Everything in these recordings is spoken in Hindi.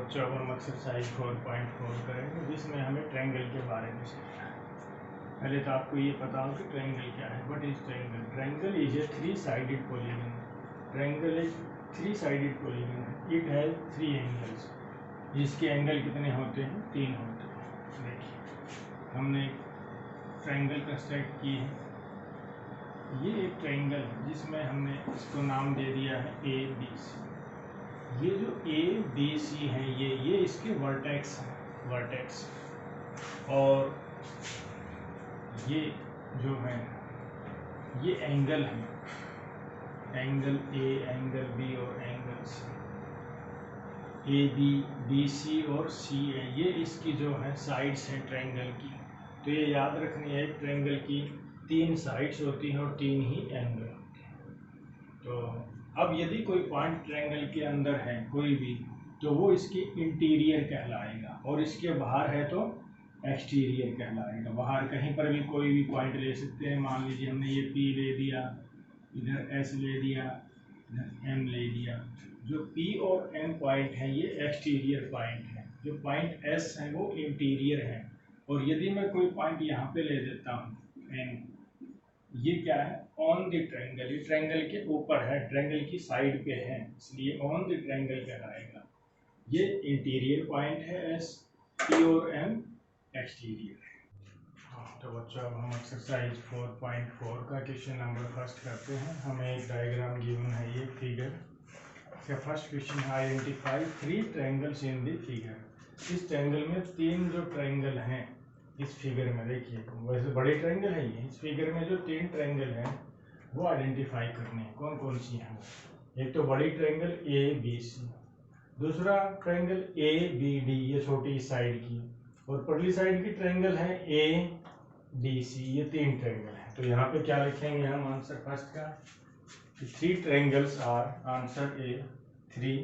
बच्चों अब हम एक्सरसाइज 4.4 करेंगे जिसमें हमें ट्रायंगल के बारे में सीखना है। पहले तो आपको ये पता हो कि ट्रायंगल क्या है। What is triangle? Triangle is a three sided polygon. Triangle एक 3-साइडेड पॉलीगन है। It has 3 angles. जिसके एंगल कितने होते हैं? 3 होते हैं। देखिए हमने एक ट्रायंगल कंस्ट्रक्ट की है। ये एक ट्रायंगल है जिसमें हमने इसको नाम दे दिया है ए बी सी। ये जो ए बी सी है ये इसके वर्टेक्स हैं, वर्टेक्स। और ये जो है ये एंगल है, एंगल ए, एंगल बी और angle C. A B, B C और सी है, ये इसकी जो है साइड्स हैं ट्रायंगल की। तो ये याद रखनी है, ट्रायंगल की 3 साइड्स होती हैं और 3 ही एंगल होते हैं। तो अब यदि कोई पॉइंट ट्रायंगल के अंदर है कोई भी, तो वो इसकी इंटीरियर कहलाएगा, और इसके बाहर है तो एक्सटीरियर कहलाएगा। बाहर कहीं पर भी कोई भी पॉइंट ले सकते हैं। मान लीजिए हमने ये P ले दिया, इधर S ले दिया, इधर M ले दिया। जो P और M पॉइंट है ये एक्सटीरियर पॉइंट है, जो पॉइंट S है वो इंटीरियर है। और यदि मैं कोई पॉइंट यहाँ पे ले देता हूँ M, ये क्या है? On the triangle. ये ट्रायंगल के ऊपर है, ट्रायंगल की साइड पे है, इसलिए ऑन द ट्रायंगल कहलाएगा। ये इंटीरियर पॉइंट है S, P और M एक्सटीरियर है। तो बच्चों अब हम एक्सरसाइज 4.4 का क्वेश्चन नंबर फर्स्ट करते हैं। हमें एक डायग्राम गिवन है, ये फिगर। इसका फर्स्ट क्वेश्चन है identify 3 triangles in the figure. इस ट्रायंगल में 3 जो ट्रायंगल हैं इस फिगर में, देखिए वैसे बड़े ट्रायंगल है ये। इस फिगर में जो 3 ट्रायंगल हैं वो आइडेंटिफाई करने हैं। कौन कौन सी हैं? एक तो बड़ी ट्रायंगल ए बी सी, दूसरा ट्रायंगल ए बी डी, ये छोटी साइड की, और पतली साइड की ट्रायंगल है ए डी सी। ये 3 ट्रायंगल हैं। तो यहाँ पे क्या लिखेंगे हम आंसर फर्स्ट का? 3 triangles are, answer A 3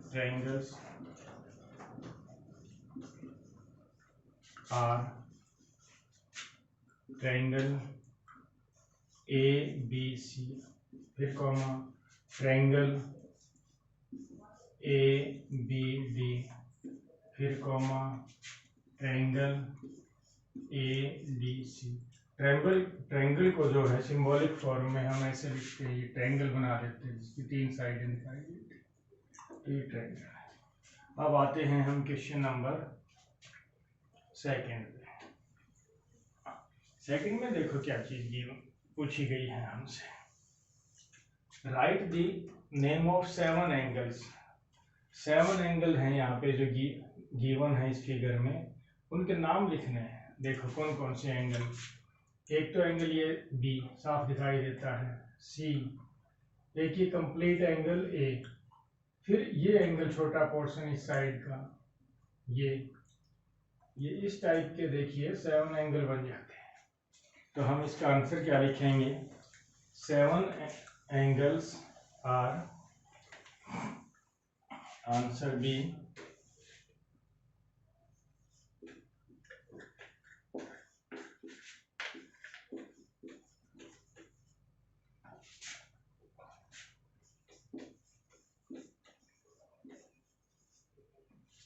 triangles are triangle A B C, फिर comma triangle A B D, फिर comma triangle A D C। Triangle को जो है सिंबॉलिक फॉर्म में हम ऐसे लिखते हैं, ये ट्रायंगल बना देते हैं जिसकी 3 साइडें दिखाई देती है। ये ट्रायंगल है। अब आते हैं हम क्वेश्चन नंबर सेकंड पे। सेकंड में देखो क्या चीज पूछी गई है हमसे। Right the name of 7 angles. 7 angle हैं यहाँ पे जो गिवन है इस फिगर में, उनके नाम लिखने हैं। देखो कौन कौन से एंगल। एक तो एंगल ये बी साफ दिखाई देता है, सी, एक ये कंप्लीट एंगल ए, फिर ये एंगल छोटा पोर्शन इस साइड का, ये इस टाइप के देखिए 7 एंगल बन जाते हैं। तो हम इसका आंसर क्या लिखेंगे? 7 angles are, answer B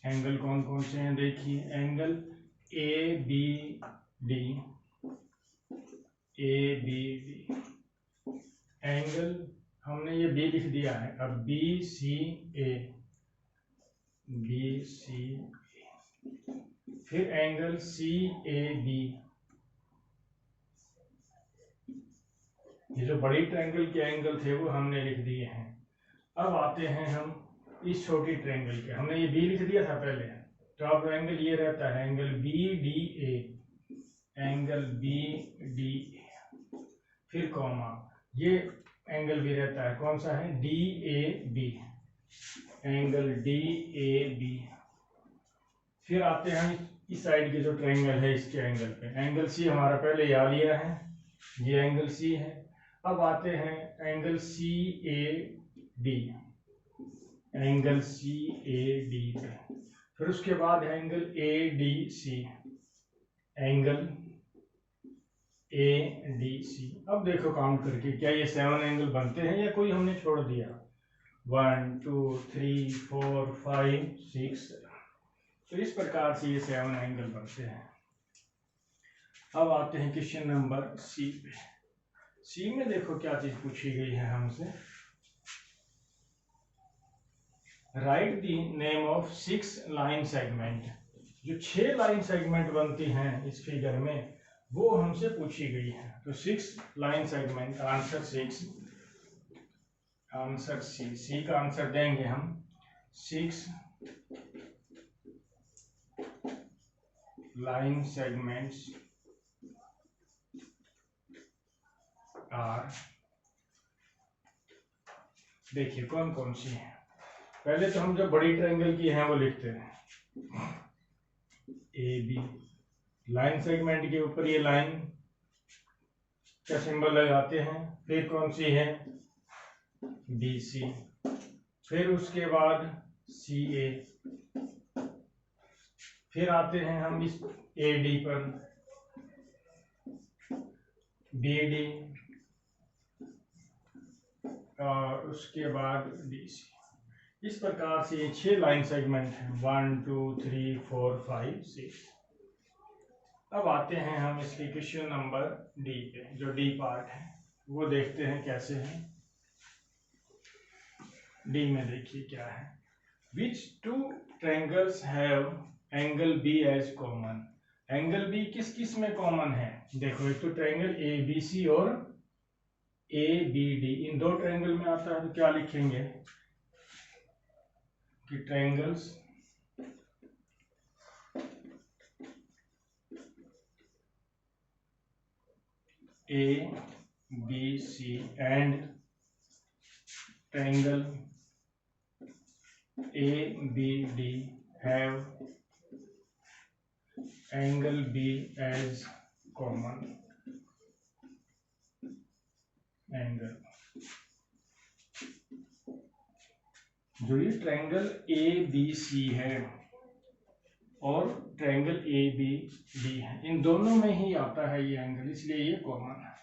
angle कौन कौन से हैं देखिए। Angle A B D, A B D, angle हमने ये बी लिख दिया है। अब बी सी ए, बी सी ए, फिर एंगल सी ए बी। ये जो बड़ी ट्रायंगल के एंगल थे वो हमने लिख दिए हैं। अब आते हैं हम इस छोटी ट्रायंगल के। हमने ये बी लिख दिया था पहले, तो अब एंगल ये रहता है angle B D A, angle B D A, फिर कॉमा ये एंगल भी रहता है, कौन सा है? D A B, angle D A B. फिर आते हैं इस साइड के जो ट्रायंगल है इसके एंगल पे। एंगल सी हमारा पहले याद लिया है, ये एंगल सी है। अब आते हैं angle C A D, angle C A D पे। फिर उसके बाद angle A D C, angle A D C. अब देखो काउंट करके क्या ये 7 एंगल बनते हैं या कोई हमने छोड़ दिया? 1 2 3 4 5 6 तो इस प्रकार से ये 7 एंगल बनते हैं। अब आते हैं क्वेश्चन नंबर सी पे। सी में देखो क्या चीज पूछी गई है हमसे। Right the name of 6 line segment. जो 6 लाइन सेगमेंट बनती हैं इस फिगर में वो हमसे पूछी गई है। तो 6 line segment, answer 6, answer C का आंसर देंगे हम। 6 लाइन सेगमेंट्स आर, देखिए कौन कौन सी है। पहले तो हम जो बड़ी ट्रायंगल की हैं वो लिखते हैं। ए बी, लाइन सेगमेंट के ऊपर ये लाइन का सिंबल लगाते हैं। फिर कौन सी है, बी सी, फिर उसके बाद सी ए, फिर आते हैं हम इस ए डी पर, बी डी, और उसके बाद डी सी। इस प्रकार से ये 6 लाइन सेगमेंट हैं, 1 2 3 4 5 6। अब आते हैं हम इसके क्वेश्चन नंबर डी पे। जो डी पार्ट है वो देखते हैं कैसे है। डी में देखिए क्या है। Which 2 triangles have angle B as common. Angle B किस किस में कॉमन है, देखो एक तो ट्रायंगल ए बी सी और ए बी डी, इन 2 ट्रायंगल में आता है। तो क्या लिखेंगे कि triangles A B C and triangle A B D have angle B as common angle. जो ये ट्रायंगल ए बी सी है और ट्रायंगल ए बी डी है, इन दोनों में ही आता है ये एंगल, इसलिए ये कॉमन है।